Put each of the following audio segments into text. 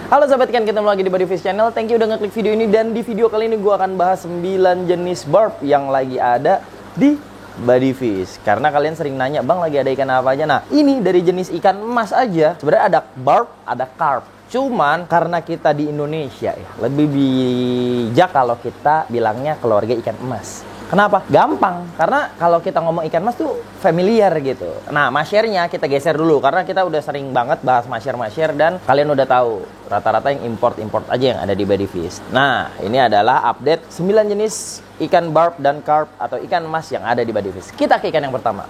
Halo sahabat ikan, ketemu lagi di Bodyfish Channel. Thank you udah ngeklik video ini. Dan di video kali ini gue akan bahas 9 jenis barb yang lagi ada di Bodyfish. Karena kalian sering nanya, bang lagi ada ikan apa aja. Nah ini dari jenis ikan emas aja. Sebenarnya ada barb, ada carp. Cuman karena kita di Indonesia ya, lebih bijak kalau kita bilangnya keluarga ikan emas. Kenapa? Gampang. Karena kalau kita ngomong ikan mas tuh familiar gitu. Nah, masyarnya kita geser dulu. Karena kita udah sering banget bahas masyar-masyar. Dan kalian udah tahu rata-rata yang import-import aja yang ada di Bodyfish. Nah, ini adalah update 9 jenis ikan barb dan carp atau ikan mas yang ada di Bodyfish. Kita ke ikan yang pertama.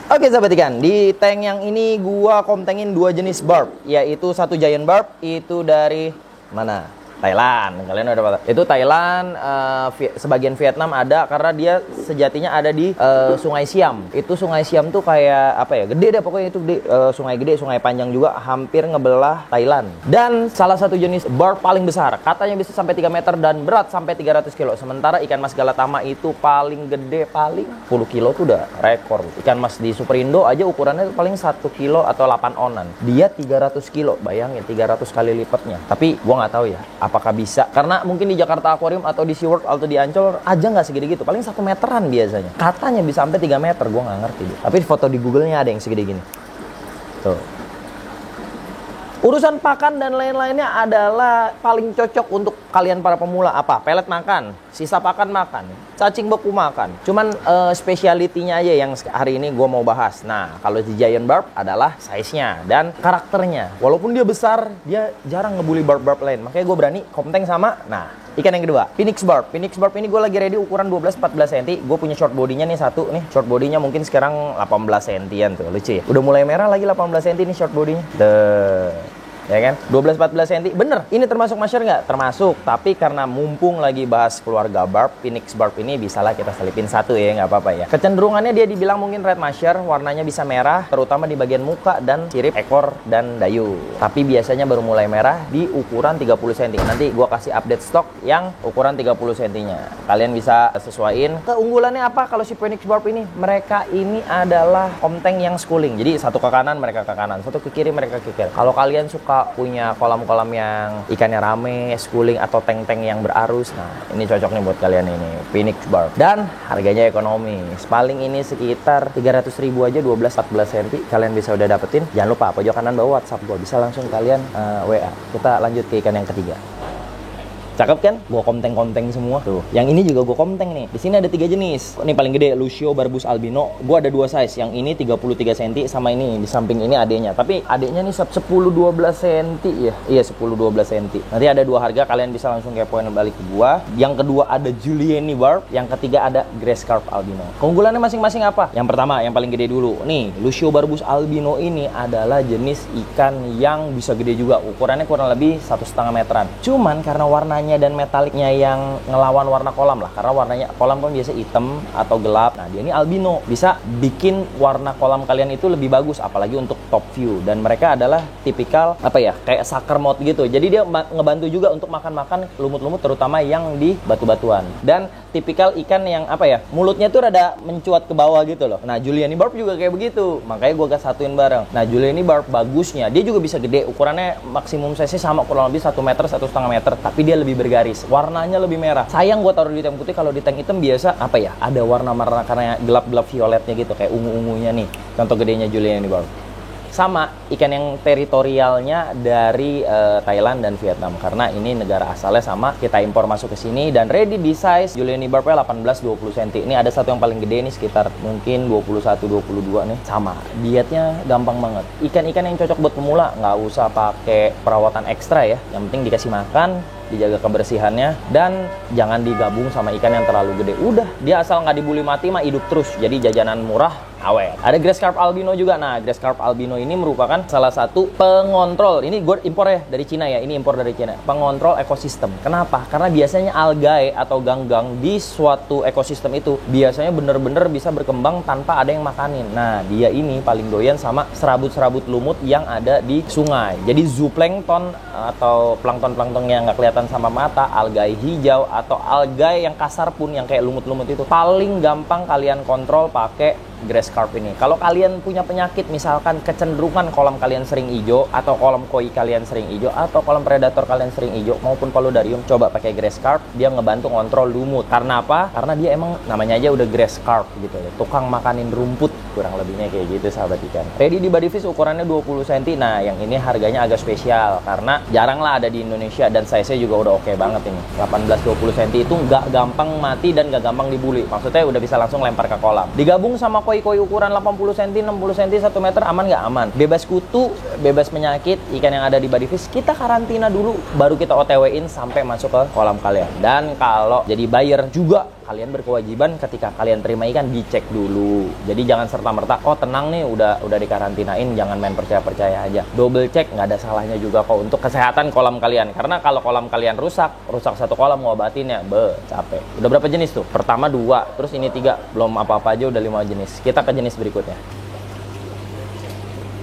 Oke sahabat ikan, di tank yang ini gua komtengin 2 jenis barb, yaitu satu giant barb itu dari mana? Thailand. Kalian udah tahu. Itu Thailand, sebagian Vietnam ada karena dia sejatinya ada di Sungai Siam. Itu Sungai Siam tuh kayak apa ya? Gede deh pokoknya itu gede, sungai gede, sungai panjang juga, hampir ngebelah Thailand. Dan salah satu jenis barb paling besar, katanya bisa sampai 3 meter dan berat sampai 300 kilo. Sementara ikan mas galatama itu paling gede paling 10 kilo tuh udah rekor. Ikan mas di Superindo aja ukurannya paling 1 kilo atau 8 onan. Dia 300 kilo, bayangin 300 kali lipatnya. Tapi gua nggak tahu ya apakah bisa, karena mungkin di Jakarta Aquarium atau di SeaWorld atau di Ancol aja nggak segede gitu, paling 1 meteran biasanya. Katanya bisa sampai 3 meter, gue nggak ngerti deh. Tapi foto di Google-nya ada yang segede gini. Tuh. Urusan pakan dan lain-lainnya adalah paling cocok untuk kalian para pemula. Apa? Pelet makan, sisa pakan makan, cacing beku makan. Cuman spesialitinya aja yang hari ini gue mau bahas. Nah, kalau di giant barb adalah size-nya dan karakternya. Walaupun dia besar, dia jarang ngebully barb-barb lain. Makanya gue berani komteng sama, nah, ikan yang kedua, Phoenix barb. Phoenix barb ini gue lagi ready ukuran 12-14 cm. Gue punya short bodinya nih satu nih. Short bodinya mungkin sekarang 18 cm tuh. Lucu ya. Udah mulai merah lagi 18 cm nih short bodinya. Ya kan? 12-14 cm. Bener, ini termasuk masyar nggak? Termasuk. Tapi karena mumpung lagi bahas keluarga barb, Phoenix barb ini bisalah kita selipin satu ya, nggak apa-apa ya. Kecenderungannya dia dibilang mungkin red masyar, warnanya bisa merah, terutama di bagian muka dan sirip, ekor, dan dayu. Tapi biasanya baru mulai merah di ukuran 30 cm. Nanti gua kasih update stok yang ukuran 30 cm-nya. Kalian bisa sesuaiin. Keunggulannya apa kalau si Phoenix barb ini? Mereka ini adalah komteng yang schooling. Jadi satu ke kanan, mereka ke kanan. Satu ke kiri, mereka ke kiri. Kalau kalian suka punya kolam-kolam yang ikannya rame, schooling atau tank-tank yang berarus, nah ini cocok nih buat kalian ini, Phoenix barb. Dan harganya ekonomis. Paling ini sekitar 300.000 aja, 12-14 cm. Kalian bisa udah dapetin. Jangan lupa pojok kanan bawah WhatsApp gua, bisa langsung kalian WA. Kita lanjut ke ikan yang ketiga. Cakep kan? Gua komteng-komteng semua. Tuh. Yang ini juga gua komteng nih. Di sini ada 3 jenis. Ini paling gede, Lucio barbus albino. Gua ada 2 size. Yang ini 33 cm sama ini di samping ini adeknya. Tapi adeknya nih 10-12 cm ya. Iya, 10-12 cm. Nanti ada 2 harga, kalian bisa langsung kepoin balik ke gua. Yang kedua ada Julienne barb, yang ketiga ada Grace Carp albino. Keunggulannya masing-masing apa? Yang pertama, yang paling gede dulu. Nih, Lucio barbus albino ini adalah jenis ikan yang bisa gede juga. Ukurannya kurang lebih 1,5 meteran. Cuman karena warnanya dan metaliknya yang ngelawan warna kolam lah, karena warnanya kolam kan biasa hitam atau gelap. Nah dia ini albino, bisa bikin warna kolam kalian itu lebih bagus, apalagi untuk top view. Dan mereka adalah tipikal apa ya, kayak sucker mouth gitu. Jadi dia ngebantu juga untuk makan-makan lumut-lumut, terutama yang di batu-batuan. Dan tipikal ikan yang apa ya, mulutnya tuh rada mencuat ke bawah gitu loh. Nah Julienne barb juga kayak begitu, makanya gue gak satuin bareng. Nah Julienne barb bagusnya, dia juga bisa gede, ukurannya maksimum size sama kurang lebih 1 meter, 1,5 meter, tapi dia lebih bergaris, warnanya lebih merah. Sayang gue taruh di tank putih, kalau di tank hitam biasa apa ya, ada warna-warna karena gelap-gelap violetnya gitu, kayak ungu-ungunya nih. Contoh gedenya Julienne barb. Sama ikan yang teritorialnya dari Thailand dan Vietnam, karena ini negara asalnya sama, kita impor masuk ke sini. Dan ready di size Julienne barb 18-20 cm. Ini ada satu yang paling gede nih, sekitar mungkin 21-22 nih. Sama, dietnya gampang banget. Ikan-ikan yang cocok buat pemula, nggak usah pakai perawatan ekstra ya, yang penting dikasih makan, dijaga kebersihannya, dan jangan digabung sama ikan yang terlalu gede. Udah, dia asal nggak dibully mati mah hidup terus. Jadi jajanan murah, awet. Ada Grace Carp albino juga. Nah, Grace Carp albino ini merupakan salah satu pengontrol. Ini gue impor ya dari Cina ya. Ini impor dari Cina. Pengontrol ekosistem. Kenapa? Karena biasanya algae atau ganggang di suatu ekosistem itu biasanya bener-bener bisa berkembang tanpa ada yang makanin. Nah, dia ini paling doyan sama serabut-serabut lumut yang ada di sungai. Jadi zooplankton atau plankton-plankton yang nggak kelihatan kelihatan sama mata, algae hijau atau algae yang kasar pun yang kayak lumut-lumut itu paling gampang kalian kontrol pakai grass carp ini. Kalau kalian punya penyakit misalkan kecenderungan kolam kalian sering hijau atau kolam koi kalian sering hijau atau kolam predator kalian sering hijau maupun paludarium, coba pakai grass carp, dia ngebantu kontrol lumut. Karena apa? Karena dia emang namanya aja udah grass carp gitu ya. Tukang makanin rumput kurang lebihnya kayak gitu sahabat ikan. Ready di Bodyfish ukurannya 20 cm. Nah, yang ini harganya agak spesial karena jarang lah ada di Indonesia dan size-nya juga udah oke banget ini. 18-20 cm itu nggak gampang mati dan nggak gampang dibuli. Maksudnya udah bisa langsung lempar ke kolam. Digabung sama koi-koi ukuran 80 cm, 60 cm, 1 meter aman nggak aman? Bebas kutu, bebas penyakit, ikan yang ada di Bodyfish kita karantina dulu baru kita OTW-in sampai masuk ke kolam kalian. Dan kalau jadi buyer juga kalian berkewajiban ketika kalian terima ikan dicek dulu. Jadi jangan serta-merta, oh tenang nih udah dikarantinain, jangan main percaya-percaya aja. Double cek, nggak ada salahnya juga kok untuk kesehatan kolam kalian. Karena kalau kolam kalian rusak satu kolam ngobatinnya, capek. Udah berapa jenis tuh? Pertama 2, terus ini 3, belum apa-apa aja udah 5 jenis. Kita ke jenis berikutnya.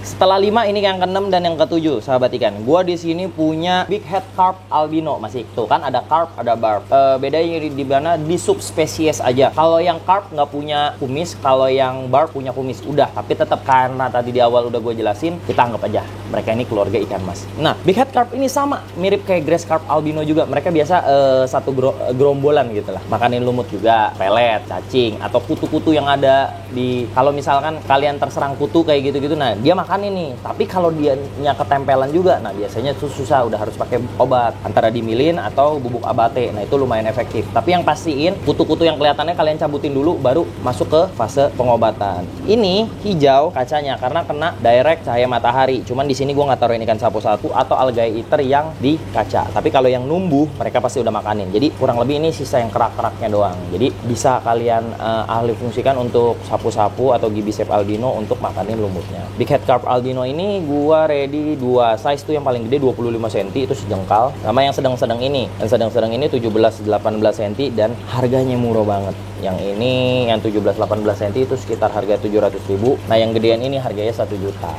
Setelah 5 ini yang ke-6 dan yang ke-7 sahabat ikan. Gua di sini punya big head carp albino masih. Tuh kan ada carp, ada barb. Bedanya di mana di subspesies aja. Kalau yang carp nggak punya kumis, kalau yang barb punya kumis. Udah, tapi tetap karena tadi di awal udah gue jelasin, kita anggap aja mereka ini keluarga ikan mas. Nah, big head carp ini sama, mirip kayak grass carp albino juga. Mereka biasa satu gerombolan gitu lah. Makanin lumut juga, pelet, cacing atau kutu-kutu yang ada di, kalau misalkan kalian terserang kutu kayak gitu-gitu, nah dia makan ini. Tapi kalau dia ketempelan juga, nah biasanya itu susah, udah harus pakai obat antara dimilin atau bubuk abate. Nah itu lumayan efektif. Tapi yang pastiin kutu-kutu yang kelihatannya kalian cabutin dulu baru masuk ke fase pengobatan. Ini hijau kacanya karena kena direct cahaya matahari. Cuman di sini gue nggak taruhin ikan sapu satu atau algae eater yang di kaca. Tapi kalau yang numbuh mereka pasti udah makanin. Jadi kurang lebih ini sisa yang kerak-keraknya doang. Jadi bisa kalian ahli fungsikan untuk sapu-sapu atau gibisep albino untuk makanin lumutnya. Big head carp albino ini gua ready 2 size tuh, yang paling gede 25 cm itu sejengkal, sama yang sedang-sedang ini. Yang sedang-sedang ini 17-18 cm dan harganya murah banget. Yang ini yang 17-18 cm itu sekitar harga 700.000. Nah, yang gedean ini harganya 1 juta.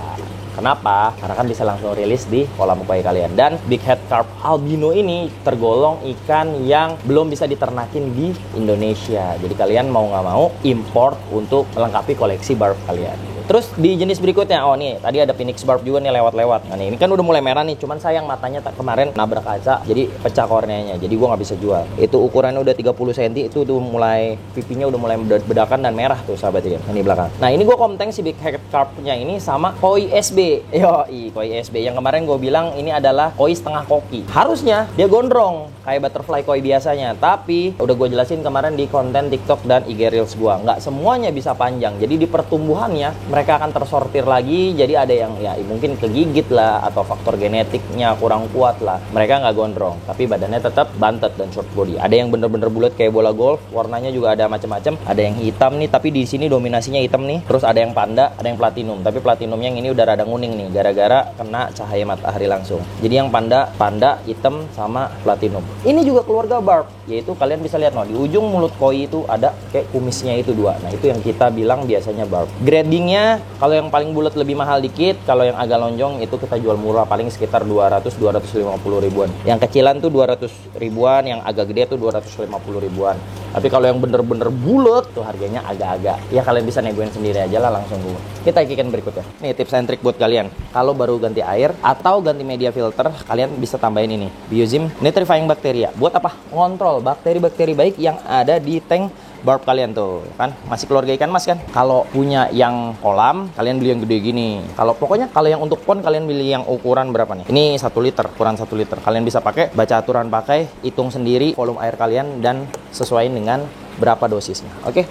Kenapa? Karena kan bisa langsung rilis di kolam koi kalian. Dan big head carp albino ini tergolong ikan yang belum bisa diternakin di Indonesia. Jadi kalian mau nggak mau import untuk melengkapi koleksi barb kalian. Terus di jenis berikutnya, oh nih tadi ada Phoenix barb juga nih lewat-lewat. Nah ini kan udah mulai merah nih, cuman sayang matanya kemarin nabrak kaca, jadi pecah korneanya. Jadi gua nggak bisa jual. Itu ukurannya udah 30 cm, itu udah mulai pipinya udah mulai bedakan dan merah tuh sahabat ya. Ini belakang. Nah ini gua komteng si big head carpnya ini sama koi SB. Yoi, koi SB yang kemarin gue bilang ini adalah koi setengah koki. Harusnya dia gondrong kayak butterfly koi biasanya, tapi udah gue jelasin kemarin di konten TikTok dan IG Reels gue, nggak semuanya bisa panjang. Jadi di pertumbuhannya mereka akan tersortir lagi. Jadi ada yang ya mungkin kegigit lah atau faktor genetiknya kurang kuat lah. Mereka nggak gondrong, tapi badannya tetap bantet dan short body. Ada yang bener-bener bulat kayak bola golf, warnanya juga ada macam-macam. Ada yang hitam nih, tapi di sini dominasinya hitam nih. Terus ada yang panda, ada yang platinum. Tapi platinumnya yang ini udah rada kuning nih, gara-gara kena cahaya matahari langsung. Jadi yang panda hitam sama platinum. Ini juga keluarga barb, yaitu kalian bisa lihat di ujung mulut koi itu ada kayak kumisnya itu 2. Nah itu yang kita bilang biasanya barb. Gradingnya kalau yang paling bulat lebih mahal dikit, kalau yang agak lonjong itu kita jual murah paling sekitar 200-250 ribuan. Yang kecilan tuh 200 ribuan, yang agak gede tuh 250 ribuan. Tapi kalau yang bener-bener bulat tuh harganya agak-agak. Ya kalian bisa negoin sendiri aja lah langsung dulu. Kita ikan berikutnya. Nih tips and trick buat kalian. Kalau baru ganti air atau ganti media filter, kalian bisa tambahin ini Biozim Nitrifying Bacteria. Buat apa? Ngontrol bakteri-bakteri baik yang ada di tank barb kalian tuh kan. Masih keluarga ikan mas kan. Kalau punya yang kolam, kalian beli yang gede gini. Kalau yang untuk pond, kalian beli yang ukuran berapa nih? Ini 1 liter, ukuran 1 liter. Kalian bisa pakai, baca aturan pakai, hitung sendiri volume air kalian dan sesuaiin dengan berapa dosisnya. Oke.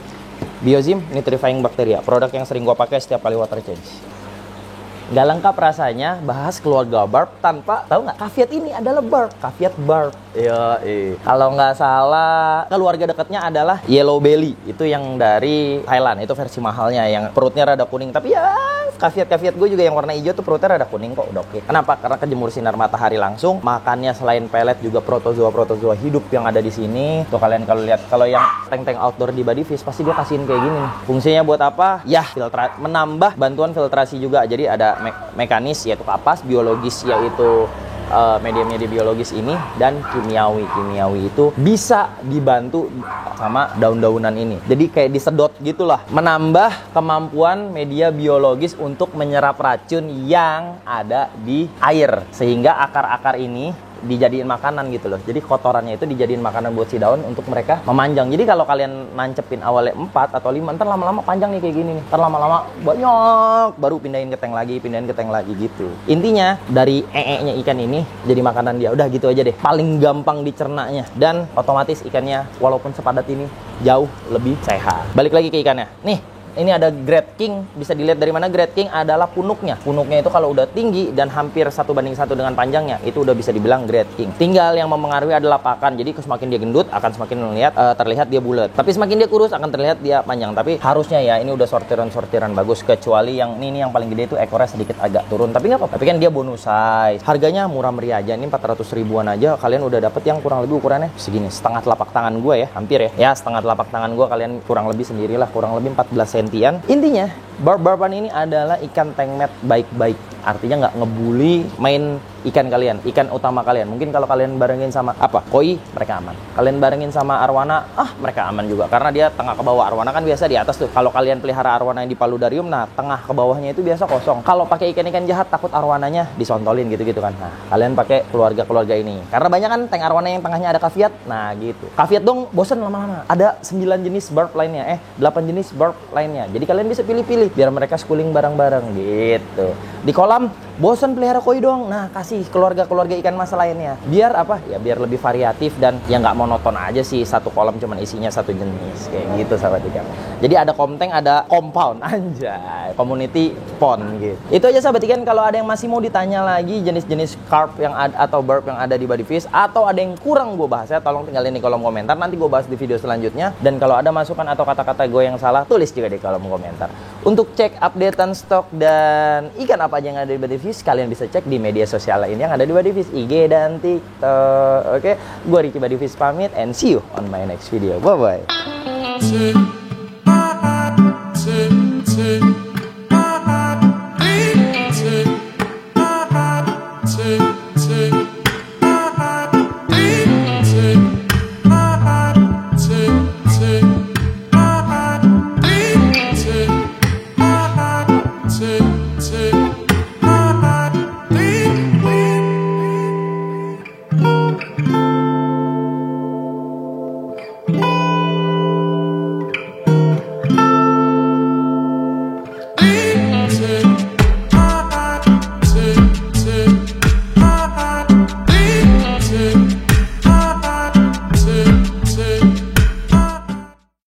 Biozim Nitrifying Bacteria, produk yang sering gua pakai setiap kali water change. Nggak lengkap rasanya bahas keluarga barb tanpa tahu nggak kaviat ini adalah barb, kaviat barb. Iya, kalau nggak salah keluarga dekatnya adalah yellow belly, itu yang dari Thailand, itu versi mahalnya yang perutnya rada kuning. Tapi ya kaviat gue juga yang warna hijau tuh perutnya rada kuning kok, udah oke. Kenapa? Karena kejemur sinar matahari langsung. Makannya selain pelet juga protozoa hidup yang ada di sini. Tuh kalian kalau lihat, kalau yang tank-tank outdoor di Bodyfish pasti dia kasihin kayak gini nih. Fungsinya buat apa? Ya menambah bantuan filtrasi juga. Jadi ada mekanis yaitu kapas, biologis yaitu media-media biologis ini dan kimiawi. Kimiawi itu bisa dibantu sama daun-daunan ini. Jadi kayak disedot gitulah, menambah kemampuan media biologis untuk menyerap racun yang ada di air, sehingga akar-akar ini dijadiin makanan gitu loh. Jadi kotorannya itu dijadiin makanan buat si daun untuk mereka memanjang. Jadi kalau kalian nancepin awalnya 4 atau 5, ntar lama-lama panjang nih kayak gini nih. Ntar lama-lama banyak, baru pindahin ke tank lagi gitu. Intinya dari nya ikan ini jadi makanan dia. Udah gitu aja deh. Paling gampang dicernanya dan otomatis ikannya walaupun sepadat ini jauh lebih sehat. Balik lagi ke ikannya. Nih, ini ada Great King, bisa dilihat dari mana Great King adalah punuknya. Punuknya itu kalau udah tinggi dan hampir 1:1 dengan panjangnya, itu udah bisa dibilang Great King. Tinggal yang mempengaruhi adalah pakan. Jadi semakin dia gendut akan semakin terlihat dia bulat. Tapi semakin dia kurus akan terlihat dia panjang. Tapi harusnya ya ini udah sortiran bagus, kecuali yang ini yang paling gede itu ekornya sedikit agak turun. Tapi nggak apa-apa. Tapi kan dia bonus size. Harganya murah meriah aja. Ini 400 ribuan aja kalian udah dapet yang kurang lebih ukurannya segini, setengah telapak tangan gue ya, hampir ya. Ya setengah telapak tangan gue, kalian kurang lebih sendirilah, kurang lebih 14 cm. Intinya, barb-barban ini adalah ikan tankmate baik-baik. Artinya nggak ngebully main ikan kalian, ikan utama kalian. Mungkin kalau kalian barengin sama koi, mereka aman. Kalian barengin sama arwana, mereka aman juga. Karena dia tengah ke bawah. Arwana kan biasa di atas tuh. Kalau kalian pelihara arwana yang di paludarium, nah tengah ke bawahnya itu biasa kosong. Kalau pakai ikan-ikan jahat, takut arwananya disontolin gitu-gitu kan. Nah, kalian pakai keluarga-keluarga ini. Karena banyak kan tank arwana yang tengahnya ada kaviat. Nah, gitu. Kaviat dong, bosen lama-lama. Ada 9 jenis barb lainnya, 8 jenis barb lainnya. Jadi kalian bisa pilih-pilih biar mereka schooling bareng-bareng gitu. Di kolam bosan pelihara koi dong, nah kasih keluarga-keluarga ikan mas lainnya. Biar apa? Ya biar lebih variatif dan ya nggak monoton aja sih satu kolam cuman isinya satu jenis kayak gitu sahabat ikan. Jadi ada komteng, ada compound, anjay, community pond gitu. Itu aja sahabat ikan. Kalau ada yang masih mau ditanya lagi jenis-jenis carp yang ada atau barb yang ada di Bodyfish, atau ada yang kurang gue bahas ya, tolong tinggalin di kolom komentar. Nanti gue bahas di video selanjutnya. Dan kalau ada masukan atau kata-kata gue yang salah, tulis juga di kolom komentar. Untuk cek updatean stok dan ikan apa aja yang ada di Bodyfish, kalian bisa cek di media sosial lain yang ada di Bodyfish, IG dan TikTok. Oke, gue Ricky Bodyfish pamit and see you on my next video. Bye bye.